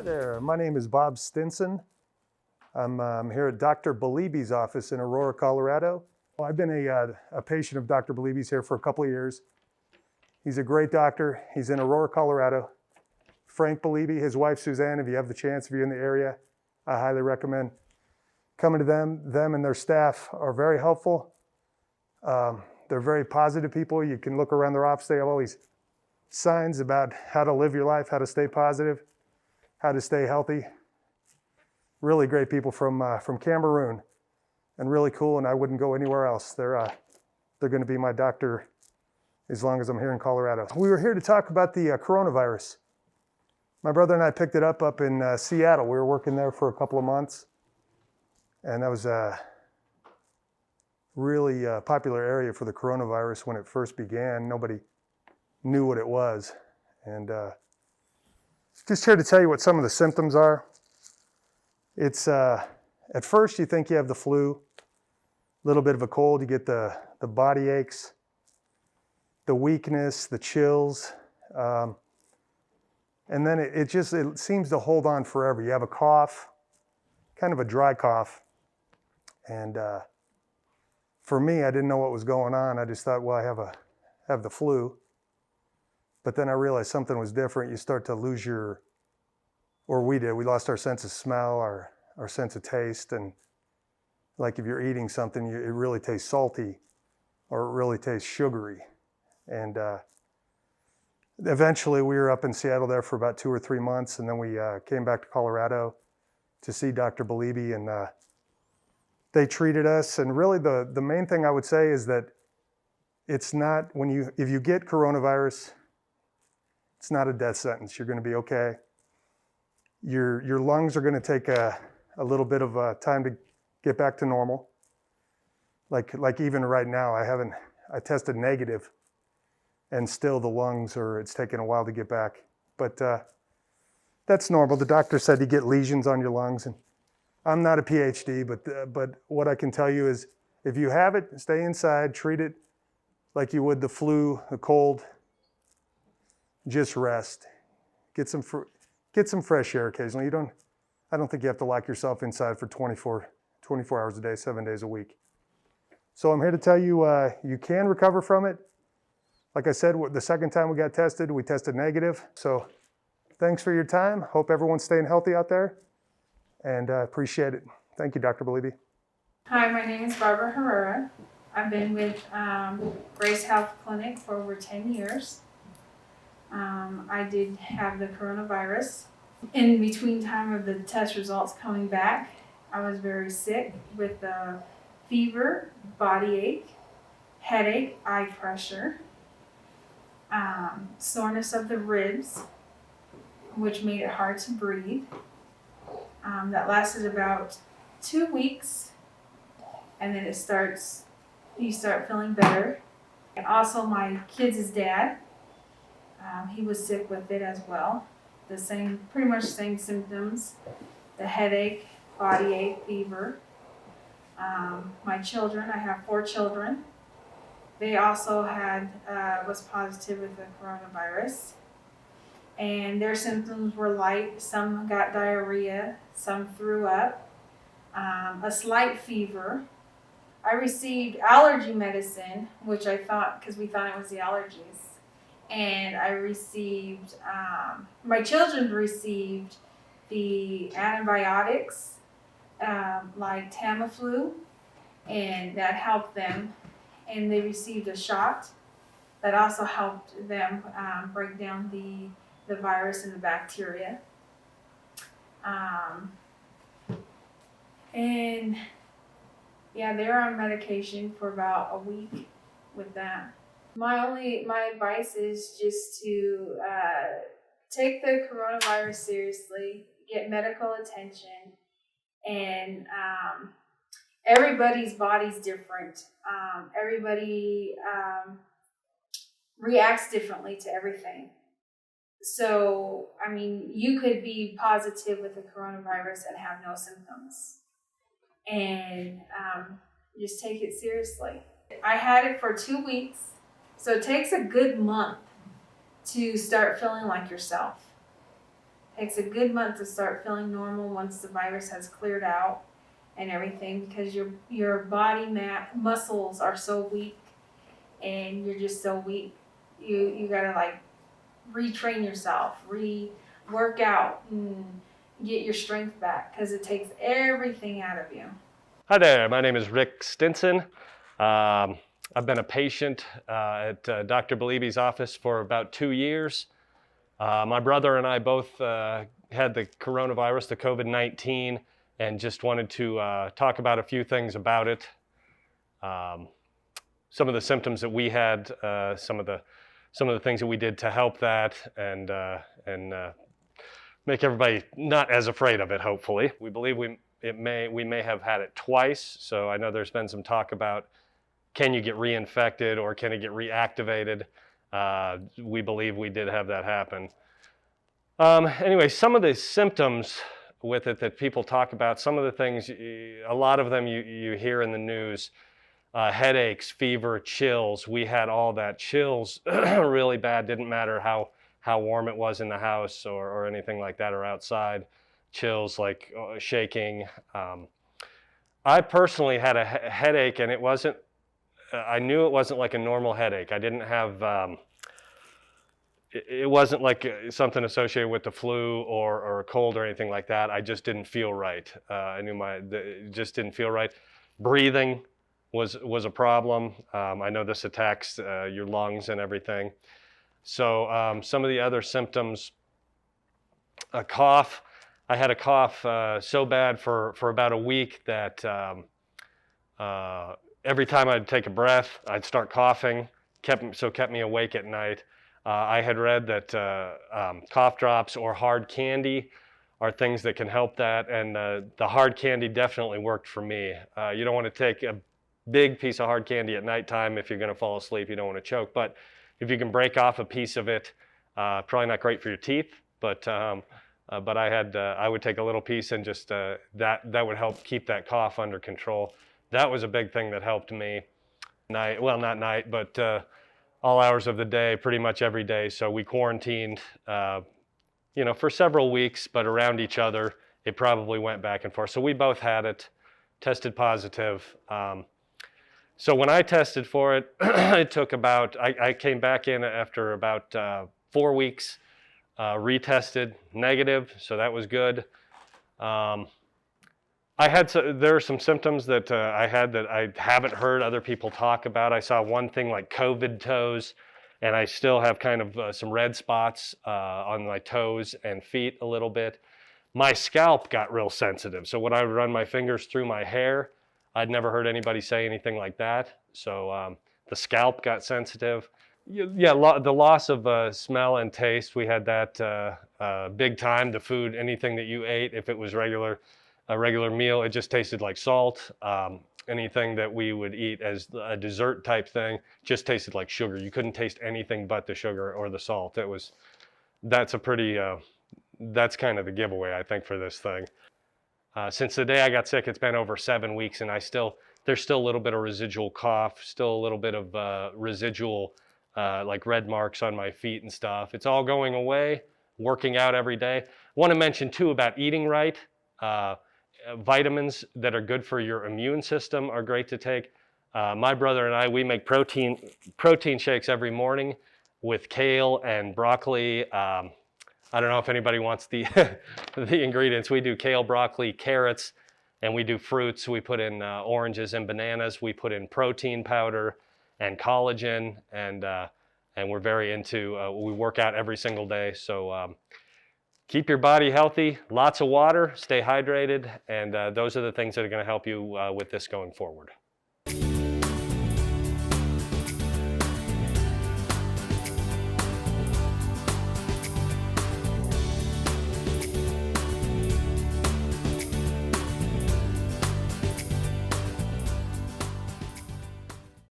there, my name is Bob Stinson. I'm here at Dr. Belibi's office in Aurora, Colorado. Well, I've been a patient of Dr. Belibi's here for a couple of years. He's a great doctor. He's in Aurora, Colorado. Frank Belibi, his wife Suzanne, if you have the chance, if you're in the area, I highly recommend coming to them. Them and their staff are very helpful. They're very positive people. You can look around their office, they have all these signs about how to live your life, how to stay positive, how to stay healthy. Really great people from Cameroon, and really cool, and I wouldn't go anywhere else. They're going to be my doctor as long as I'm here in Colorado. We were here to talk about the coronavirus. My brother and I picked it up in Seattle. We were working there for a couple of months, and that was a really popular area for the coronavirus when it first began. Nobody knew what it was, and just here to tell you what some of the symptoms are. It's at first you think you have the flu, a little bit of a cold. You get the body aches, the weakness, the chills, and then it seems to hold on forever. You have a cough, kind of a dry cough, and for me, I didn't know what was going on. I just thought, well, I have the flu. But then I realized something was different. You start to lose we lost our sense of smell, our sense of taste. And like if you're eating something, it really tastes salty or it really tastes sugary. And eventually we were up in Seattle there for about 2 or 3 months. And then we came back to Colorado to see Dr. Belibi, and they treated us. And really the main thing I would say is that it's not, if you get coronavirus, it's not a death sentence. You're going to be okay. Your lungs are going to take a little bit of time to get back to normal. Like even right now, I tested negative, and still the lungs it's taking a while to get back. But that's normal. The doctor said you get lesions on your lungs, and I'm not a PhD, but what I can tell you is if you have it, stay inside, treat it like you would the flu, the cold. Just rest. Get some fresh air occasionally. I don't think you have to lock yourself inside for 24 hours a day, 7 days a week. So I'm here to tell you, you can recover from it. Like I said, the second time we got tested, we tested negative. So thanks for your time. Hope everyone's staying healthy out there, and appreciate it. Thank you, Dr. Belibi. Hi, my name is Barbara Aurora. I've been with Grace Health Clinic for over 10 years. I did have the coronavirus. In between time of the test results coming back, I was very sick with fever, body ache, headache, eye pressure, soreness of the ribs, which made it hard to breathe. That lasted about 2 weeks, and then you start feeling better. And also my kids' dad, he was sick with it as well. Pretty much same symptoms, the headache, body ache, fever. My children, I have 4 children. They also was positive with the coronavirus. And their symptoms were light. Some got diarrhea, some threw up, a slight fever. I received allergy medicine, which I thought, because we thought it was the allergies. And I received, my children received the antibiotics, like Tamiflu, and that helped them. And they received a shot that also helped them break down the virus and the bacteria. And yeah, they're on medication for about a week with that. My advice is just to take the coronavirus seriously, get medical attention, and everybody's body's different. Everybody reacts differently to everything. So, I mean, you could be positive with the coronavirus and have no symptoms. And just take it seriously. I had it for 2 weeks. So it takes a good month to start feeling like yourself. It's a good month to start feeling normal once the virus has cleared out and everything, because your body muscles are so weak, and you're just so weak. You gotta like retrain yourself, work out, and get your strength back, because it takes everything out of you. Hi there, my name is Rick Stinson. I've been a patient at Dr. Belibi's office for about 2 years. My brother and I both had the coronavirus, the COVID-19, and just wanted to talk about a few things about it. Some of the symptoms that we had, some of the things that we did to help that, and make everybody not as afraid of it, hopefully. We believe we may have had it twice, so I know there's been some talk about, can you get reinfected or can it get reactivated? We believe we did have that happen. Anyway, some of the symptoms with it that people talk about, some of the things, a lot of them you hear in the news, headaches, fever, chills. We had all that. Chills really bad, didn't matter how warm it was in the house or anything like that, or outside. Chills like shaking. I personally had a headache, and it wasn't, I knew it wasn't like a normal headache. I didn't have, it wasn't like something associated with the flu or a cold or anything like that. I just didn't feel right. I knew it just didn't feel right. Breathing was a problem. I know this attacks your lungs and everything. So some of the other symptoms, a cough. I had a cough so bad for about a week that every time I'd take a breath, I'd start coughing, kept me awake at night. I had read that cough drops or hard candy are things that can help that, and the hard candy definitely worked for me. You don't want to take a big piece of hard candy at nighttime if you're going to fall asleep. You don't want to choke, but if you can break off a piece of it, probably not great for your teeth, but I would take a little piece and just that would help keep that cough under control. That was a big thing that helped me. Not night, but all hours of the day, pretty much every day. So we quarantined, for several weeks, but around each other. It probably went back and forth. So we both had it, tested positive. So when I tested for it, it took about, I came back in after about 4 weeks, retested negative, so that was good. There are some symptoms that I had that I haven't heard other people talk about. I saw one thing like COVID toes, and I still have kind of some red spots on my toes and feet a little bit. My scalp got real sensitive, so when I would run my fingers through my hair, I'd never heard anybody say anything like that. So the scalp got sensitive. The loss of smell and taste, we had that big time. The food, anything that you ate, if it was a regular meal, it just tasted like salt. Anything that we would eat as a dessert type thing just tasted like sugar. You couldn't taste anything but the sugar or the salt. That's kind of the giveaway, I think, for this thing. Since the day I got sick, it's been over 7 weeks, and there's still a little bit of residual cough, still a little bit of residual like red marks on my feet and stuff. It's all going away, working out every day. I want to mention too about eating right. Vitamins that are good for your immune system are great to take. My brother and I, we make protein shakes every morning with kale and broccoli. I don't know if anybody wants the the ingredients. We do kale, broccoli, carrots, and we do fruits. We put in oranges and bananas. We put in protein powder and collagen, and we're very into, we work out every single day. So keep your body healthy, lots of water, stay hydrated, and those are the things that are going to help you with this going forward.